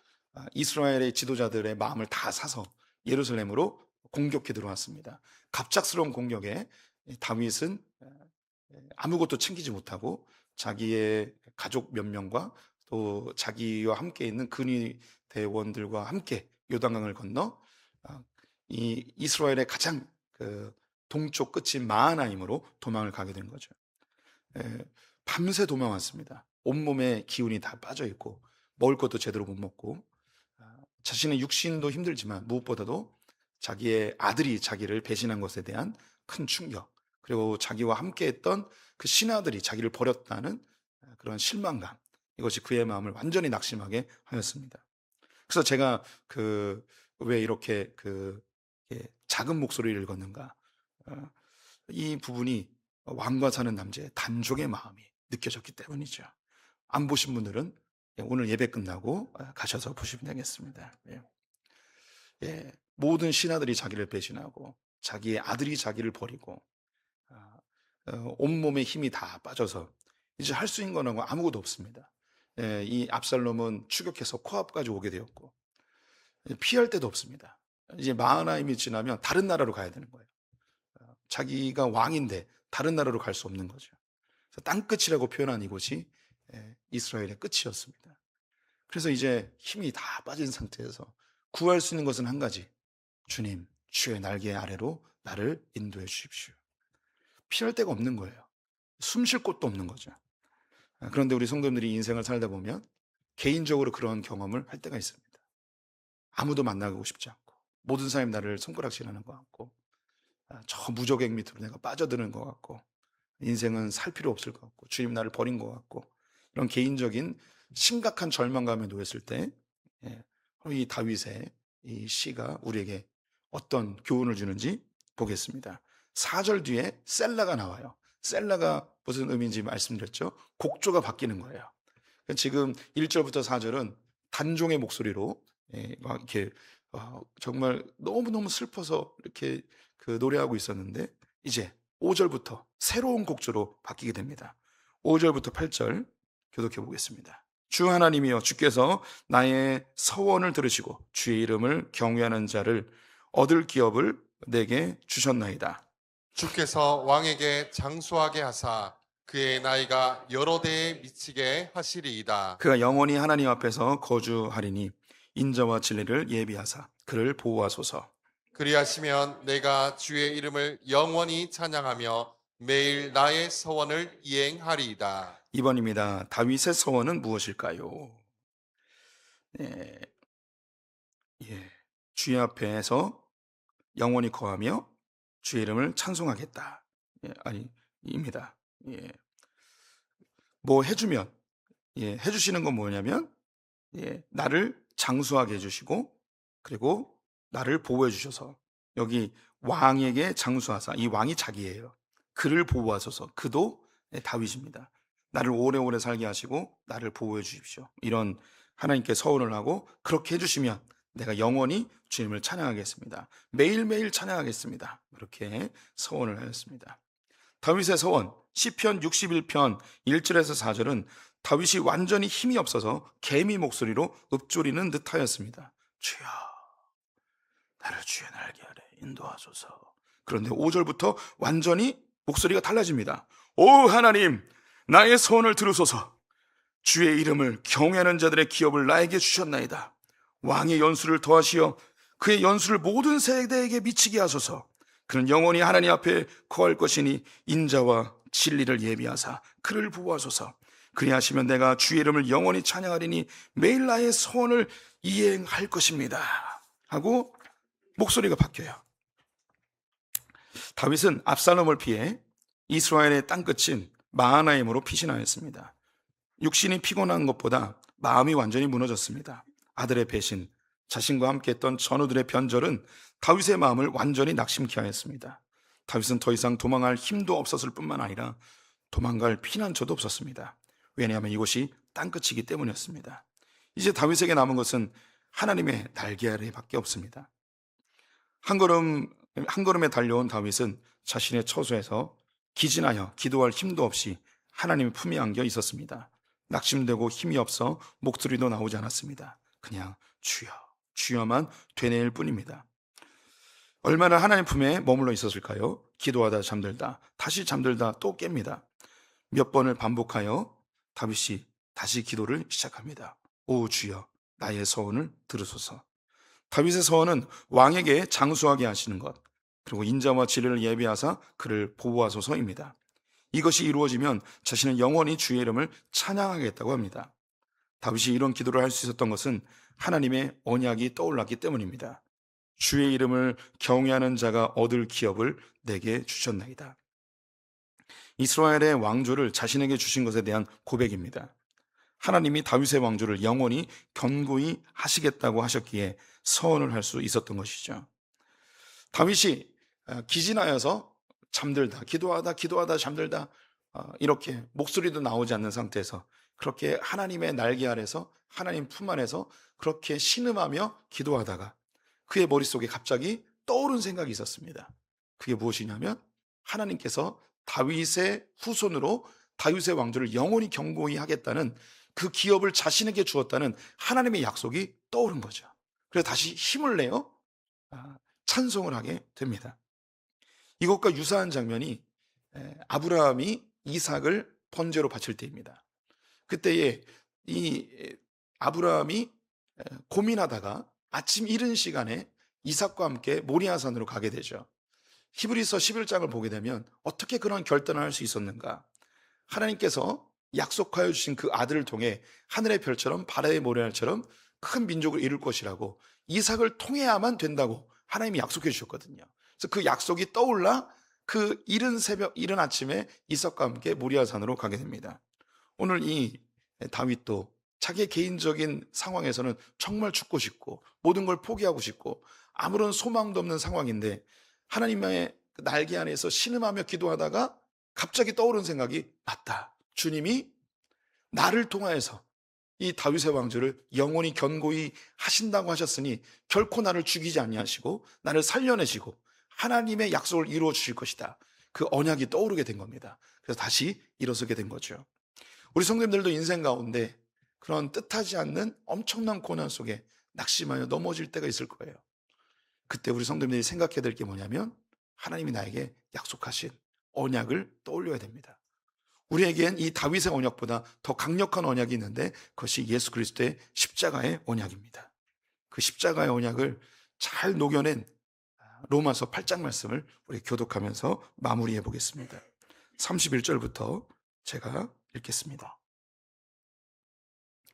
이스라엘의 지도자들의 마음을 다 사서 예루살렘으로 공격해 들어왔습니다. 갑작스러운 공격에 다윗은 아무것도 챙기지 못하고 자기의 가족 몇 명과 또 자기와 함께 있는 근위 대원들과 함께 요단강을 건너 이 이스라엘의 가장 그 동쪽 끝인 마하나임으로 도망을 가게 된 거죠. 밤새 도망왔습니다. 온몸에 기운이 다 빠져 있고 먹을 것도 제대로 못 먹고 자신의 육신도 힘들지만 무엇보다도 자기의 아들이 자기를 배신한 것에 대한 큰 충격, 그리고 자기와 함께했던 그 신하들이 자기를 버렸다는 그런 실망감, 이것이 그의 마음을 완전히 낙심하게 하였습니다. 그래서 제가 왜 이렇게 작은 목소리를 걷는가, 이 부분이 왕과 사는 남자의 단종의 마음이 느껴졌기 때문이죠. 안 보신 분들은 오늘 예배 끝나고 가셔서 보시면 되겠습니다. 모든 신하들이 자기를 배신하고 자기의 아들이 자기를 버리고 온몸에 힘이 다 빠져서 이제 할 수 있는 건 아무것도 없습니다. 이 압살롬은 추격해서 코앞까지 오게 되었고 피할 데도 없습니다. 이제 마하나임이 지나면 다른 나라로 가야 되는 거예요. 자기가 왕인데 다른 나라로 갈 수 없는 거죠. 땅끝이라고 표현한 이곳이 이스라엘의 끝이었습니다. 그래서 이제 힘이 다 빠진 상태에서 구할 수 있는 것은 한 가지, 주님, 주의 날개 아래로 나를 인도해 주십시오. 피할 데가 없는 거예요. 숨 쉴 곳도 없는 거죠. 그런데 우리 성도님들이 인생을 살다 보면 개인적으로 그런 경험을 할 때가 있습니다. 아무도 만나고 싶지 않고 모든 사람이 나를 손가락질하는 것 같고 저 무적액 밑으로 내가 빠져드는 것 같고 인생은 살 필요 없을 것 같고 주님 나를 버린 것 같고 이런 개인적인 심각한 절망감에 놓였을 때 이 다윗의 이 시가 우리에게 어떤 교훈을 주는지 보겠습니다. 4절 뒤에 셀라가 나와요. 셀라가 무슨 의미인지 말씀드렸죠. 곡조가 바뀌는 거예요. 지금 1절부터 4절은 단종의 목소리로 막 이렇게 정말 너무너무 슬퍼서 이렇게 노래하고 있었는데 이제 5절부터 새로운 곡조로 바뀌게 됩니다. 5절부터 8절 교독해 보겠습니다. 주 하나님이여, 주께서 나의 서원을 들으시고 주의 이름을 경외하는 자를 얻을 기업을 내게 주셨나이다. 주께서 왕에게 장수하게 하사 그의 나이가 여러 대에 미치게 하시리이다. 그가 영원히 하나님 앞에서 거주하리니 인자와 진리를 예비하사 그를 보호하소서. 그리하시면 내가 주의 이름을 영원히 찬양하며 매일 나의 서원을 이행하리이다. 2번입니다. 다윗의 서원은 무엇일까요? 주의 앞에서 영원히 거하며 주의 이름을 찬송하겠다. 입니다. 뭐 해주면, 해주시는 건 뭐냐면, 나를 장수하게 해주시고, 그리고 나를 보호해 주셔서, 여기 왕에게 장수하사, 이 왕이 자기예요. 그를 보호하소서. 그도 다윗입니다. 나를 오래오래 살게 하시고 나를 보호해 주십시오. 이런 하나님께 서원을 하고 그렇게 해주시면 내가 영원히 주님을 찬양하겠습니다. 매일매일 찬양하겠습니다. 그렇게 서원을 하였습니다. 다윗의 서원, 시편 61편 1절에서 4절은 다윗이 완전히 힘이 없어서 개미 목소리로 읊조리는 듯 하였습니다. 주여, 나를 주의 날개 아래 인도하소서. 그런데 5절부터 완전히 목소리가 달라집니다. 오 하나님, 나의 소원을 들으소서. 주의 이름을 경외하는 자들의 기업을 나에게 주셨나이다. 왕의 연수를 더하시어 그의 연수를 모든 세대에게 미치게 하소서. 그는 영원히 하나님 앞에 거할 것이니 인자와 진리를 예비하사 그를 보호하소서. 그리하시면 내가 주의 이름을 영원히 찬양하리니 매일 나의 소원을 이행할 것입니다. 하고 목소리가 바뀌어요. 다윗은 압살롬을 피해 이스라엘의 땅끝인 마하나임으로 피신하였습니다. 육신이 피곤한 것보다 마음이 완전히 무너졌습니다. 아들의 배신, 자신과 함께했던 전우들의 변절은 다윗의 마음을 완전히 낙심케 하였습니다. 다윗은 더 이상 도망할 힘도 없었을 뿐만 아니라 도망갈 피난처도 없었습니다. 왜냐하면 이곳이 땅끝이기 때문이었습니다. 이제 다윗에게 남은 것은 하나님의 날개 아래밖에 없습니다. 한 걸음에 달려온 다윗은 자신의 처소에서 기진하여 기도할 힘도 없이 하나님의 품에 안겨 있었습니다. 낙심되고 힘이 없어 목소리도 나오지 않았습니다. 그냥 주여, 주여만 되뇌일 뿐입니다. 얼마나 하나님 품에 머물러 있었을까요? 기도하다 잠들다, 다시 잠들다 또 깹니다. 몇 번을 반복하여 다윗이 다시 기도를 시작합니다. 오 주여, 나의 서원을 들으소서. 다윗의 서원은 왕에게 장수하게 하시는 것, 그리고 인자와 진리를 예비하사 그를 보호하소서입니다. 이것이 이루어지면 자신은 영원히 주의 이름을 찬양하겠다고 합니다. 다윗이 이런 기도를 할 수 있었던 것은 하나님의 언약이 떠올랐기 때문입니다. 주의 이름을 경외하는 자가 얻을 기업을 내게 주셨나이다. 이스라엘의 왕조를 자신에게 주신 것에 대한 고백입니다. 하나님이 다윗의 왕조를 영원히 견고히 하시겠다고 하셨기에 서원을 할 수 있었던 것이죠. 다윗이 기진하여서 잠들다, 기도하다 잠들다, 이렇게 목소리도 나오지 않는 상태에서 그렇게 하나님의 날개 아래서 하나님 품 안에서 그렇게 신음하며 기도하다가 그의 머릿속에 갑자기 떠오른 생각이 있었습니다. 그게 무엇이냐면 하나님께서 다윗의 후손으로 다윗의 왕조를 영원히 견고히 하겠다는 그 기업을 자신에게 주었다는 하나님의 약속이 떠오른 거죠. 그래서 다시 힘을 내어 찬송을 하게 됩니다. 이것과 유사한 장면이 아브라함이 이삭을 번제로 바칠 때입니다. 그때에 이 아브라함이 고민하다가 아침 이른 시간에 이삭과 함께 모리아산으로 가게 되죠. 히브리서 11장을 보게 되면 어떻게 그런 결단을 할 수 있었는가? 하나님께서 약속하여 주신 그 아들을 통해 하늘의 별처럼 바다의 모래알처럼 큰 민족을 이룰 것이라고 이삭을 통해야만 된다고 하나님이 약속해 주셨거든요. 그래서 그 약속이 떠올라 그 이른 아침에 이삭과 함께 모리아산으로 가게 됩니다. 오늘 이 다윗도 자기의 개인적인 상황에서는 정말 죽고 싶고 모든 걸 포기하고 싶고 아무런 소망도 없는 상황인데 하나님의 날개 안에서 신음하며 기도하다가 갑자기 떠오른 생각이, 맞다, 주님이 나를 통하여서 이 다윗의 왕조를 영원히 견고히 하신다고 하셨으니 결코 나를 죽이지 아니하시고 나를 살려내시고 하나님의 약속을 이루어 주실 것이다. 그 언약이 떠오르게 된 겁니다. 그래서 다시 일어서게 된 거죠. 우리 성도님들도 인생 가운데 그런 뜻하지 않는 엄청난 고난 속에 낙심하여 넘어질 때가 있을 거예요. 그때 우리 성도님들이 생각해야 될 게 뭐냐면 하나님이 나에게 약속하신 언약을 떠올려야 됩니다. 우리에겐 이 다윗의 언약보다 더 강력한 언약이 있는데 그것이 예수 그리스도의 십자가의 언약입니다. 그 십자가의 언약을 잘 녹여낸 로마서 8장 말씀을 우리 교독하면서 마무리해 보겠습니다. 31절부터 제가 읽겠습니다.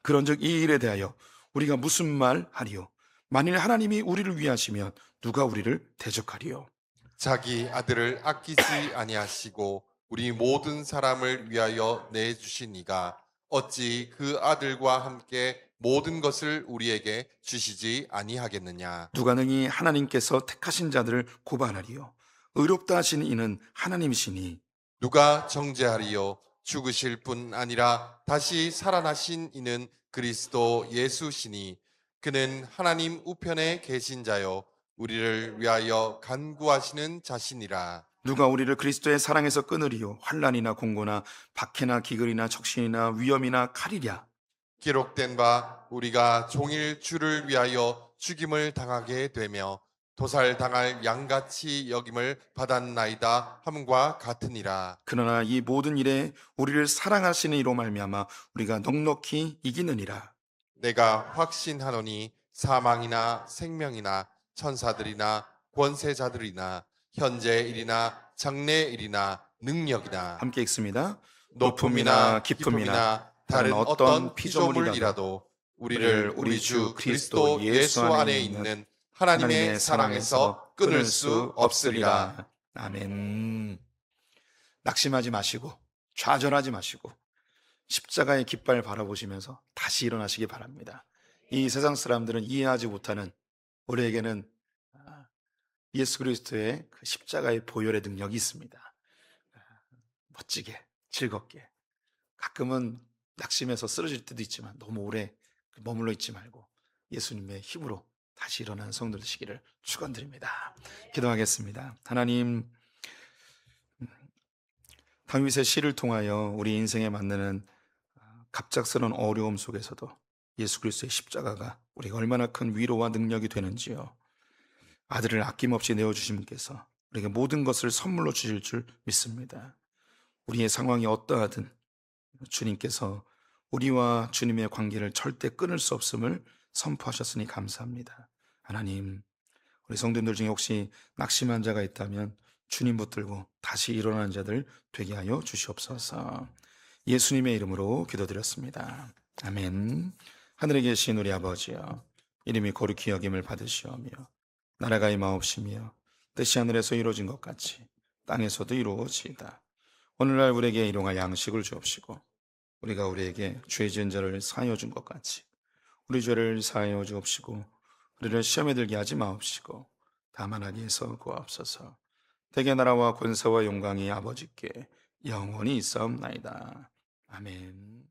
그런즉 이 일에 대하여 우리가 무슨 말 하리요? 만일 하나님이 우리를 위하시면 누가 우리를 대적하리요? 자기 아들을 아끼지 아니하시고 우리 모든 사람을 위하여 내주신 이가 어찌 그 아들과 함께 모든 것을 우리에게 주시지 아니하겠느냐? 누가 능히 하나님께서 택하신 자들을 고발하리요? 의롭다 하신 이는 하나님이시니 누가 정죄하리요? 죽으실 뿐 아니라 다시 살아나신 이는 그리스도 예수시니 그는 하나님 우편에 계신 자요 우리를 위하여 간구하시는 자신이라. 누가 우리를 그리스도의 사랑에서 끊으리요? 환난이나 공고나 박해나 기근이나 적신이나 위험이나 칼이랴. 기록된 바 우리가 종일 주를 위하여 죽임을 당하게 되며 도살당할 양같이 여김을 받았나이다 함과 같으니라. 그러나 이 모든 일에 우리를 사랑하시는 이로 말미암아 우리가 넉넉히 이기느니라. 내가 확신하노니 사망이나 생명이나 천사들이나 권세자들이나 현재 일이나 장래 일이나 능력이나 함께 읽습니다. 높음이나 깊음이나 다른 어떤 피조물이라도 우리를 우리 주 그리스도 예수 안에 있는 하나님의 사랑에서 끊을 수 없으리라. 아멘. 낙심하지 마시고 좌절하지 마시고 십자가의 깃발 바라보시면서 다시 일어나시기 바랍니다. 이 세상 사람들은 이해하지 못하는 우리에게는 예수 그리스도의 그 십자가의 보혈의 능력이 있습니다. 멋지게 즐겁게 가끔은 낙심해서 쓰러질 때도 있지만 너무 오래 머물러 있지 말고 예수님의 힘으로 다시 일어난 성도들 되시기를 축원드립니다. 기도하겠습니다. 하나님, 다윗의 시를 통하여 우리 인생에 맞는 갑작스러운 어려움 속에서도 예수 그리스도의 십자가가 우리가 얼마나 큰 위로와 능력이 되는지요. 아들을 아낌없이 내어주신 분께서 우리에게 모든 것을 선물로 주실 줄 믿습니다. 우리의 상황이 어떠하든 주님께서 우리와 주님의 관계를 절대 끊을 수 없음을 선포하셨으니 감사합니다. 하나님, 우리 성도님들 중에 혹시 낙심한 자가 있다면 주님 붙들고 다시 일어나는 자들 되게 하여 주시옵소서. 예수님의 이름으로 기도드렸습니다. 아멘. 하늘에 계신 우리 아버지여, 이름이 거룩히 여김을 받으시오며 나라가 임하옵시며 뜻이 하늘에서 이루어진 것 같이 땅에서도 이루어지이다. 오늘날 우리에게 일용할 양식을 주옵시고 우리가 우리에게 죄 지은 자를 사하여 준 것 같이 우리 죄를 사하여 주옵시고 우리를 시험에 들게 하지 마옵시고 다만 악에서 구하옵소서. 대개 나라와 권세와 영광이 아버지께 영원히 있사옵나이다. 아멘.